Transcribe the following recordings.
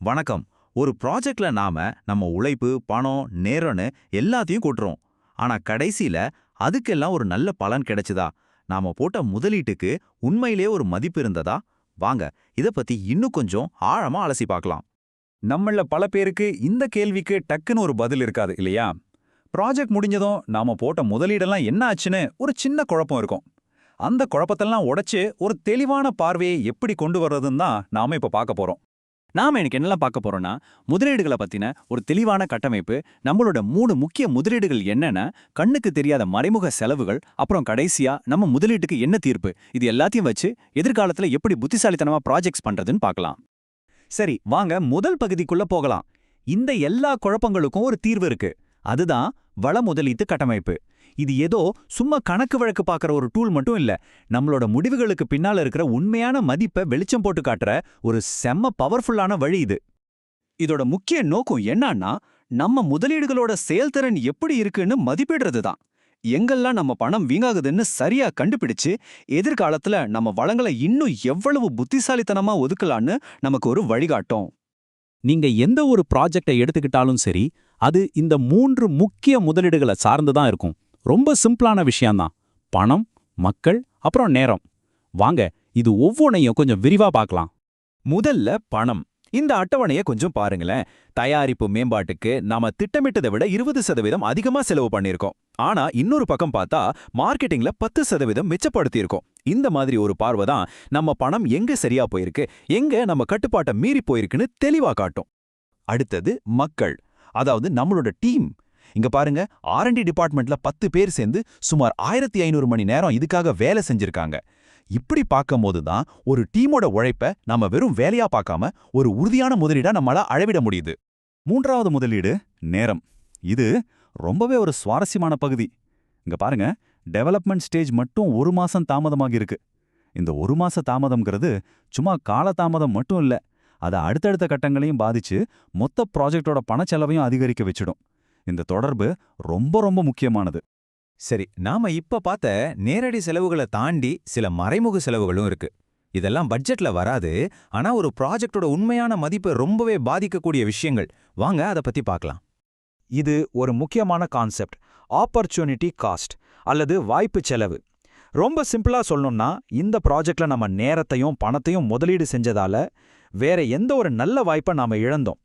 வணக்கம். ஒரு ப்ராஜெக்ட்ல நம்ம உழைப்பு, பணம், நேரம்னு எல்லாத்தையும் கொட்டுறோம். ஆனா கடைசியில அதுக்கெல்லாம் ஒரு நல்ல பலன் கிடைச்சுதா? நாம போட்ட முதலீட்டுக்கு உண்மையிலேயே ஒரு மதிப்பு இருந்ததா? வாங்க, இத பத்தி இன்னும் கொஞ்சம் ஆழமா அலசி பார்க்கலாம். நம்மள பல பேருக்கு இந்த கேள்விக்கு டக்குன்னு ஒரு பதில் இருக்காது இல்லையா? ப்ராஜெக்ட் முடிஞ்சதும் நாம போட்ட முதலீடெல்லாம் என்ன ஆச்சுன்னு ஒரு சின்ன குழப்பம் இருக்கும். அந்த குழப்பத்தெல்லாம் உடைச்சு ஒரு தெளிவான பார்வையை எப்படி கொண்டு வர்றதுன்னு தான் நாம இப்ப பார்க்க போறோம். நாம எனக்கு என்னெல்லாம் பார்க்க போறோம்னா, முதலீடுகளை பத்தின ஒரு தெளிவான கட்டமைப்பு, நம்மளோட 3 முக்கிய முதலீடுகள் என்னென்ன, கண்ணுக்கு தெரியாத மறைமுக செலவுகள், அப்புறம் கடைசியா நம்ம முதலீட்டுக்கு என்ன தீர்ப்பு, இது எல்லாத்தையும் வச்சு எதிர்காலத்துல எப்படி புத்திசாலித்தனமா ப்ராஜெக்ட்ஸ் பண்றதுன்னு பார்க்கலாம். சரி, வாங்க முதல் பகுதிக்குள்ள போகலாம். இந்த எல்லா குழப்பங்களுக்கும் ஒரு தீர்வு இருக்கு. அதுதான் வள முதலீட்டு கட்டமைப்பு. இது ஏதோ சும்மா கணக்கு வழக்கு பார்க்குற ஒரு டூல் மட்டும் இல்ல. நம்மளோட முடிவுகளுக்கு பின்னால இருக்கிற உண்மையான மதிப்பை வெளிச்சம் போட்டு காட்டுற ஒரு செம்ம பவர்ஃபுல்லான வழி இது. இதோட முக்கிய நோக்கம் என்னன்னா, நம்ம முதலீடுகளோட செயல்திறன் எப்படி இருக்குன்னு மதிப்பிடுறது தான். எங்கெல்லாம் நம்ம பணம் வீணாகுதுன்னு சரியா கண்டுபிடிச்சு, எதிர்காலத்துல நம்ம வளங்களை இன்னும் எவ்வளவு புத்திசாலித்தனமா ஒதுக்கலான்னு நமக்கு ஒரு வழிகாட்டும். நீங்க எந்த ஒரு ப்ராஜெக்டை எடுத்துக்கிட்டாலும் சரி, அது இந்த 3 முக்கிய முதலீடுகளை சார்ந்து தான் இருக்கும். ரொம்ப சிம்பிளான விஷயம்தான். பணம், மக்கள், அப்புறம் நேரம். வாங்க, இது ஒவ்வொன்றையும் கொஞ்சம் விரிவா பார்க்கலாம். முதல்ல பணம். இந்த அட்டவணையை கொஞ்சம் பாருங்களேன். தயாரிப்பு மேம்பாட்டுக்கு நாம திட்டமிட்டதை விட 20% அதிகமா செலவு பண்ணியிருக்கோம். ஆனா இன்னொரு பக்கம் பார்த்தா மார்க்கெட்டிங்ல 10% மிச்சப்படுத்தியிருக்கோம். இந்த மாதிரி ஒரு பார்வை தான் நம்ம பணம் எங்க சரியா போயிருக்கு, எங்க நம்ம கட்டுப்பாட்டை மீறி போயிருக்குன்னு தெளிவா காட்டும். அடுத்தது மக்கள், அதாவது நம்மளோட டீம். இங்க பாருங்க, R&D டிபார்ட்மெண்ட்ல 10 பேர் சேர்ந்து சுமார் 1500 மணி நேரம் இதுக்காக வேலை செஞ்சிருக்காங்க. இப்படி பார்க்கும்போது தான் ஒரு டீமோட உழைப்ப நாம வெறும் வேலையா பார்க்காம ஒரு உறுதியான முதலீடா நம்மளால அளவிட முடியுது. மூன்றாவது முதலீடு நேரம். இது ரொம்பவே ஒரு சுவாரஸ்யமான பகுதி. இங்க பாருங்க, டெவலப்மெண்ட் ஸ்டேஜ் மட்டும் 1 மாசம் தாமதமாகி இருக்கு. இந்த 1 மாச தாமதம்ங்கிறது சும்மா காலதாமதம் மட்டும் இல்ல. அதை அடுத்தடுத்த கட்டங்களையும் பாதிச்சு மொத்த ப்ராஜெக்டோட பணச்செலவையும் அதிகரிக்க வச்சிடும். இந்த தொடர்பு ரொம்ப ரொம்ப முக்கியமானது. சரி, நாம இப்ப பார்த்த நேரடி செலவுகளை தாண்டி சில மறைமுக செலவுகளும் இருக்கு. இதெல்லாம் பட்ஜெட்ல வராது, ஆனா ஒரு ப்ராஜெக்டோட உண்மையான மதிப்பை ரொம்பவே பாதிக்கக்கூடிய விஷயங்கள். வாங்க அதை பத்தி பார்க்கலாம். இது ஒரு முக்கியமான கான்செப்ட், ஆப்பர்ச்சுனிட்டி காஸ்ட் அல்லது வாய்ப்பு செலவு. ரொம்ப சிம்பிளா சொல்லணும்னா, இந்த ப்ராஜெக்ட்ல நம்ம நேரத்தையும் பணத்தையும் முதலீடு செஞ்சதால வேற எந்த ஒரு நல்ல வாய்ப்பை நாம இழந்தோம்.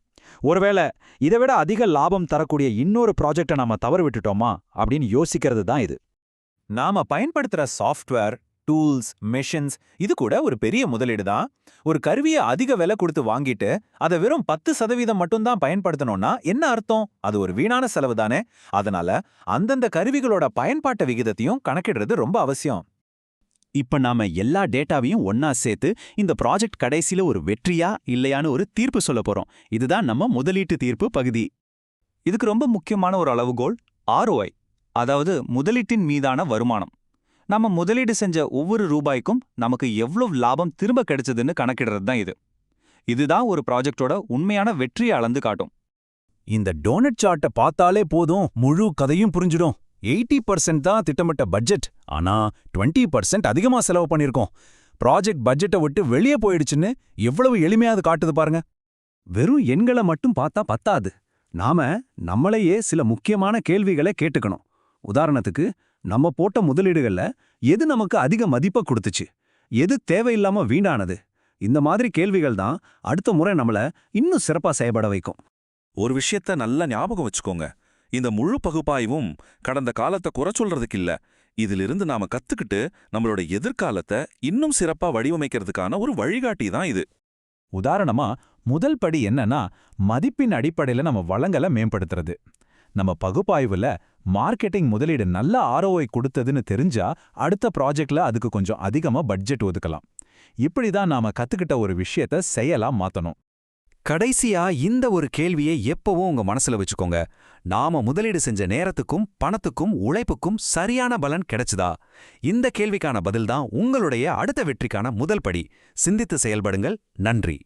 ஒருவேளை இதை விட அதிக லாபம் தரக்கூடிய இன்னொரு ப்ராஜெக்டை நாம தவறு விட்டுட்டோமா அப்படின்னு யோசிக்கிறது தான் இது. நாம பயன்படுத்துற சாஃப்ட்வேர், டூல்ஸ், மெஷின்ஸ், இது கூட ஒரு பெரிய முதலீடு தான். ஒரு கருவியை அதிக விலை கொடுத்து வாங்கிட்டு அதை வெறும் 10% மட்டும்தான் பயன்படுத்தணும்னா என்ன அர்த்தம்? அது ஒரு வீணான செலவு தானே. அதனால அந்தந்த கருவிகளோட பயன்பாட்டு விகிதத்தையும் கணக்கிடுறது ரொம்ப அவசியம். இப்ப நாம எல்லா டேட்டாவையும் ஒன்னா சேர்த்து இந்த ப்ராஜெக்ட் கடைசியில ஒரு வெற்றியா இல்லையான்னு ஒரு தீர்ப்பு சொல்ல போறோம். இதுதான் நம்ம முதலீட்டு தீர்ப்பு பகுதி. இதுக்கு ரொம்ப முக்கியமான ஒரு அளவுகோல் ROI, அதாவது முதலீட்டின் மீதான வருமானம். நம்ம முதலீடு செஞ்ச ஒவ்வொரு ரூபாய்க்கும் நமக்கு எவ்வளவு லாபம் திரும்ப கிடைச்சதுன்னு கணக்கிடுறது தான் இது. இதுதான் ஒரு ப்ராஜெக்டோட உண்மையான வெற்றியை அளந்து காட்டும். இந்த டோனட் சார்ட்டை பார்த்தாலே போதும், முழு கதையும் புரிஞ்சிடும். 80% தான் திட்டமிட்ட பட்ஜெட், ஆனா 20% அதிகமா செலவு பண்ணிருக்கோம். ப்ராஜெக்ட் பட்ஜெட்டை விட்டு வெளியே போயிடுச்சுன்னு எவ்வளவு எளிமையாது காட்டுது பாருங்க. வெறும் எண்களை மட்டும் பார்த்தா பத்தாது. நாம நம்மளையே சில முக்கியமான கேள்விகளை கேட்டுக்கணும். உதாரணத்துக்கு, நம்ம போட்ட முதலீடுகள்ல எது நமக்கு அதிக மதிப்பை கொடுத்துச்சு, எது தேவையில்லாம வீணானது. இந்த மாதிரி கேள்விகள் தான் அடுத்த முறை நம்மள இன்னும் சிறப்பா செயல்பட வைக்கும். ஒரு விஷயத்த நல்லா ஞாபகம் வச்சுக்கோங்க. இந்த முழு பகுப்பாய்வும் கடந்த காலத்தை குறை சொல்றதுக்கு இல்ல. இதிலிருந்து நாம கத்துக்கிட்டு நம்மளோட எதிர்காலத்தை இன்னும் சிறப்பா வடிவமைக்கிறதுக்கான ஒரு வழிகாட்டி தான் இது. உதாரணமா, முதல் படி என்னன்னா, மதிப்பின் அடிப்படையில நம்ம வளங்களை மேம்படுத்துறது. நம்ம பகுப்பாய்வுல மார்க்கெட்டிங் முதலீடு நல்ல ROI கொடுத்ததுன்னு தெரிஞ்சா அடுத்த ப்ராஜெக்ட்ல அதுக்கு கொஞ்சம் அதிகமா பட்ஜெட் ஒதுக்கலாம். இப்படிதான் நாம கத்துக்கிட்ட ஒரு விஷயத்த செயலா மாத்தணும். கடைசியா இந்த ஒரு கேள்வியை எப்பவும் உங்க மனசுல வச்சுக்கோங்க. நாம முதலீடு செஞ்ச நேரத்துக்கும் பணத்துக்கும் உழைப்புக்கும் சரியான பலன் கிடைச்சுதா? இந்த கேள்விக்கான பதில்தான் உங்களுடைய அடுத்த வெற்றிக்கான முதல் படி. சிந்தித்து செயல்படுங்கள். நன்றி.